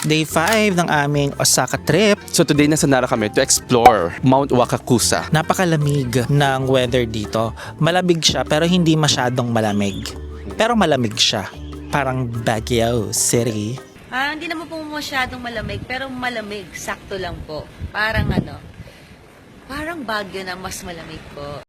Day 5 ng aming Osaka trip. So today nasa Nara kami to explore Mount Wakakusa. Napakalamig ng weather dito. Malamig siya pero hindi masyadong malamig. Pero malamig siya. Parang Baguio City. Hindi naman po masyadong malamig, pero malamig. Sakto lang po. Parang parang Baguio na mas malamig po.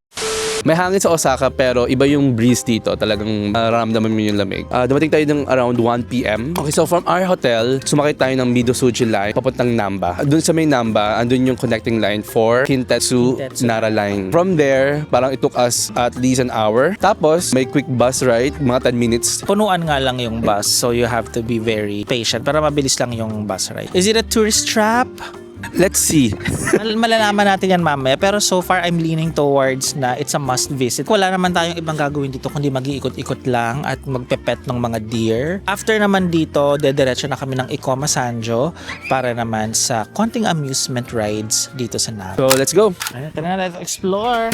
May hangin sa Osaka pero iba yung breeze dito. Talagang mararamdaman mo yung lamig. Dumating tayo ng around 1 p.m. Okay, so from our hotel, sumakay tayo ng Midosuji line papuntang Namba. Doon sa may Namba, andun yung connecting line for Kintetsu Nara line. From there, parang it took us at least an hour. Tapos, may quick bus ride, mga 10 minutes. Punuan nga lang yung bus, so you have to be very patient para mabilis lang yung bus ride. Is it a tourist trap? Let's see. Malalaman natin yan mamaya, pero so far I'm leaning towards na it's a must visit. Wala naman tayong ibang gagawin dito kundi mag-iikot-ikot lang at magpepet ng mga deer. After naman dito, dediretso na kami ng Ikoma Sanjo para naman sa konting amusement rides dito sa Nara. So, let's go. Ayun, tara na, let's explore!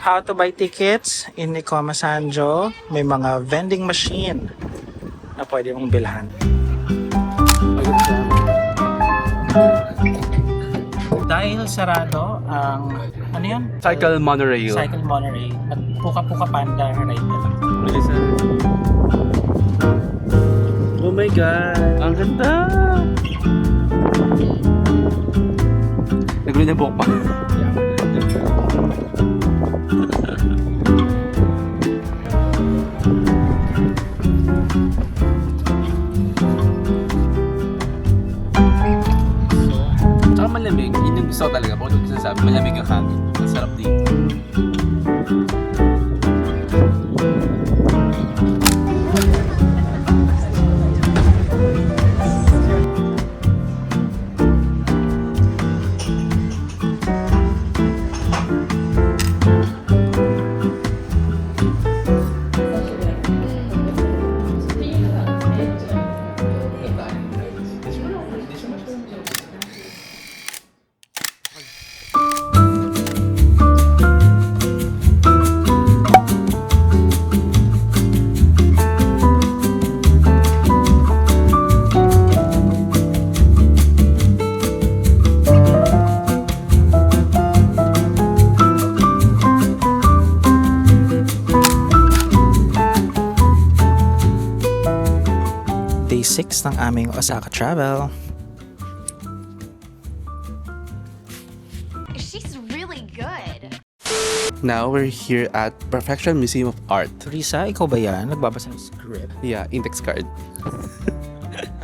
How to buy tickets in Ikoma Sanjo. May mga vending machine na pwede mong bilhan. Dahil sarado ang ano yun? Cycle monorail. Cycle monorail at Puka-Puka Panda ride na lang. Oh my God! Ang ganda! Nagulo na buhok pa. Tsaka malamig. Yun yung gusto ko talaga. Bakit ko sasabi, malamig yung hangin. Ang sarap dito. Day 6 ng aming Osaka travel. She's really good. Now we're here at Perfection Museum of Art. Risa, ikaw ba yan? Nagbabasa ng script. Yeah, index card.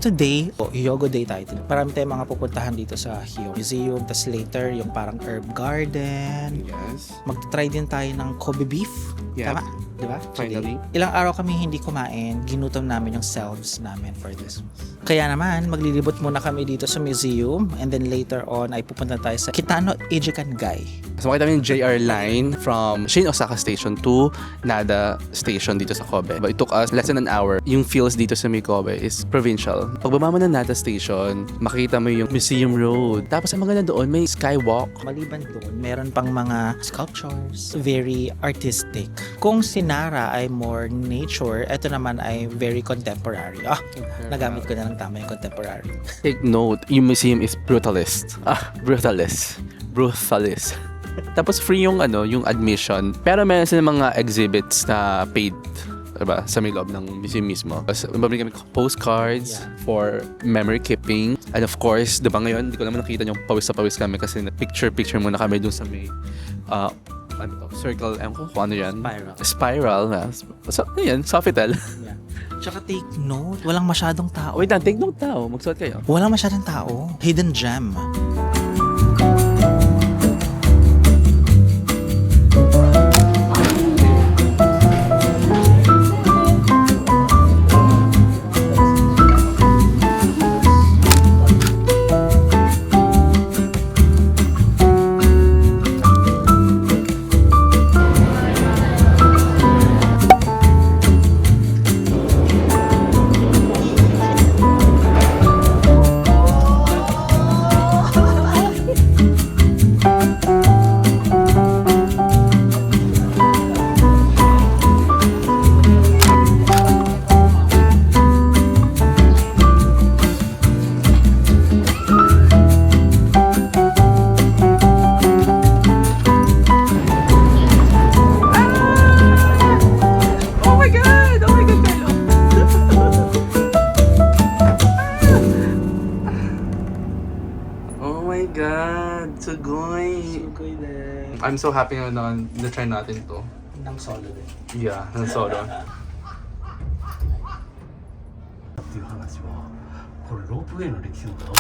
Today, Hyogo Day tayo. Marami tayong mga pupuntahan dito sa Hyogo Museum. Tapos later, yung parang herb garden. Yes. Mag-try din tayo ng Kobe beef. Yeah. Tama? Diba? Finally. Today. Ilang araw kami hindi kumain. Ginutom namin yung selves namin for this. Kaya naman, maglilibot muna kami dito sa museum. And then later on, ay pupunta tayo sa Kitano Ejikan Gai. Sumakay kami ng JR line from Shin Osaka Station to Nada Station dito sa Kobe. But it took us less than an hour. Yung feels dito sa may Kobe is provincial. Pagbaba mo ng Nada Station, makikita mo yung Museum Road. Tapos ang maganda doon, may skywalk. Maliban doon, meron pang mga sculptures, very artistic. Kung si Nara ay more nature, ito naman ay very contemporary. Nagamit ko na ng tama yung contemporary. Take note, yung museum is brutalist. Brutalist. Tapos free yung yung admission. Pero meron sila mga exhibits na paid, diba? Sa may loob ng museum mismo. Tapos mabili kami postcards for memory keeping. And of course, diba ngayon, hindi ko naman nakita yung pawis sa pawis kami kasi picture muna kami dun sa may circle, ko kung ano yan. Spiral. So, yun, Sofitel. Yeah. Tsaka take note, walang masyadong tao. Wait lang, take note tao. Magsuot kayo. Walang masyadong tao. Hidden gem. I'm so happy na na-try natin to. Ng solo din. Yeah, ng solo. っていう話はこれロープウェイの歴史の方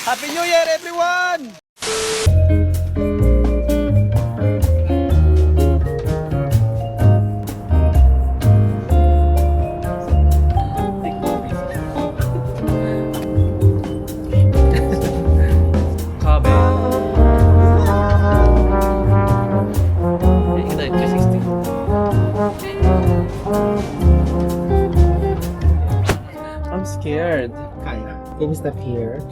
Happy New Year, everyone! I'm scared. Can you step here?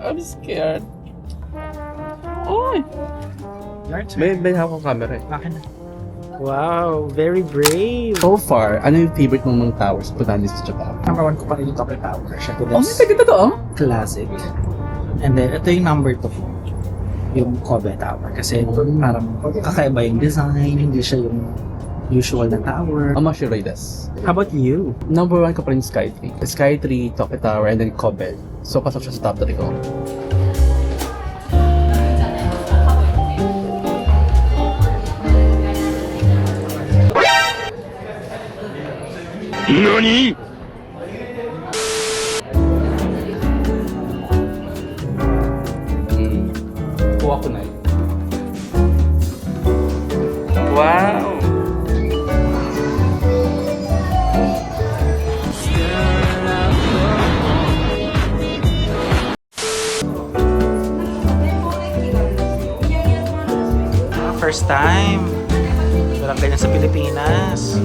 I'm scared. Oy! Your turn. May hawak camera eh. Akin na. Wow, very brave. So far, ano yung favorite mong mga towers? Puntahan dito sa Japan. Number 1 ko pa rin yung Tokyo Tower. Siya ko Oh, may tagita to, oh? classic. And then, ito yung number 2 yung Kobe Tower. Kasi parang kakaiba yung design, hindi siya yung usual na tower. How much you rate this? How about you? Number 1 ko pa rin Sky 3. Sky 3, Tokyo Tower, and then Kobe. So, pasok siya sa top 3 ko. NANI?! Kuha ko na eh. Wow! First time. Walang ganyan sa Pilipinas.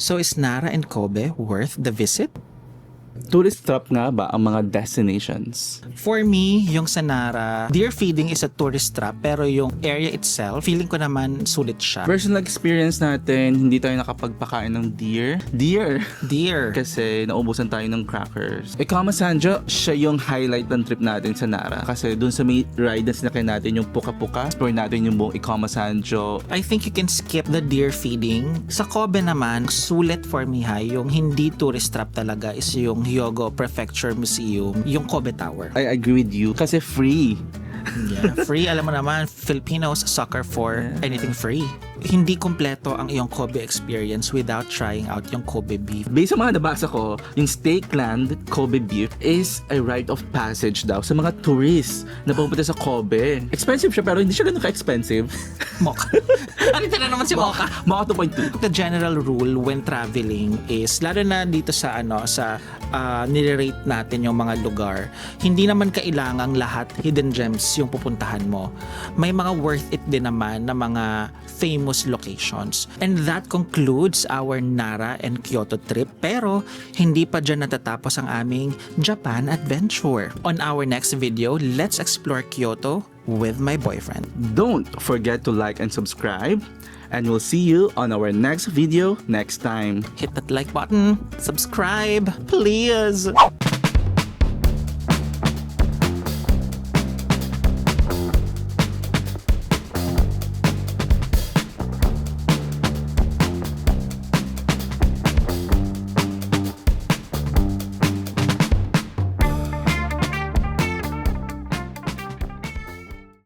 So is Nara and Kobe worth the visit? Tourist trap nga ba ang mga destinations? For me, yung sa Nara, deer feeding is a tourist trap pero yung area itself, feeling ko naman sulit siya. Personal experience natin, hindi tayo nakapagpakain ng deer. Deer. Kasi naubusan tayo ng crackers. Ikama Sanjo, siya yung highlight ng trip natin sa Nara. Kasi dun sa may ride na sinakay natin, yung puka-puka, explore natin yung buong Ikama Sanjo. I think you can skip the deer feeding. Sa Kobe naman, sulit for me yung hindi tourist trap talaga is yung Hyogo Prefecture Museum, yung Kobe Tower. I agree with you. Kasi free. Yeah, free. Alam mo naman, Filipinos sucker for anything free. Hindi kumpleto ang iyong Kobe experience without trying out yung Kobe beef. Based sa mga nabasa ko, yung Steakland Kobe beef is a rite of passage daw sa mga tourists na pumunta sa Kobe. Expensive siya pero hindi siya ganun ka-expensive. Mocha. Ano ito na naman si Mocha? Mocha 2.2. The general rule when traveling is, lalo na dito sa nire-rate natin yung mga lugar, hindi naman kailangang lahat hidden gems yung pupuntahan mo. May mga worth it din naman na mga famous locations. And that concludes our Nara and Kyoto trip. Pero hindi pa dyan natatapos ang aming Japan adventure. On our next video, let's explore Kyoto with my boyfriend. Don't forget to like and subscribe. And we'll see you on our next video next time. Hit that like button, subscribe, please.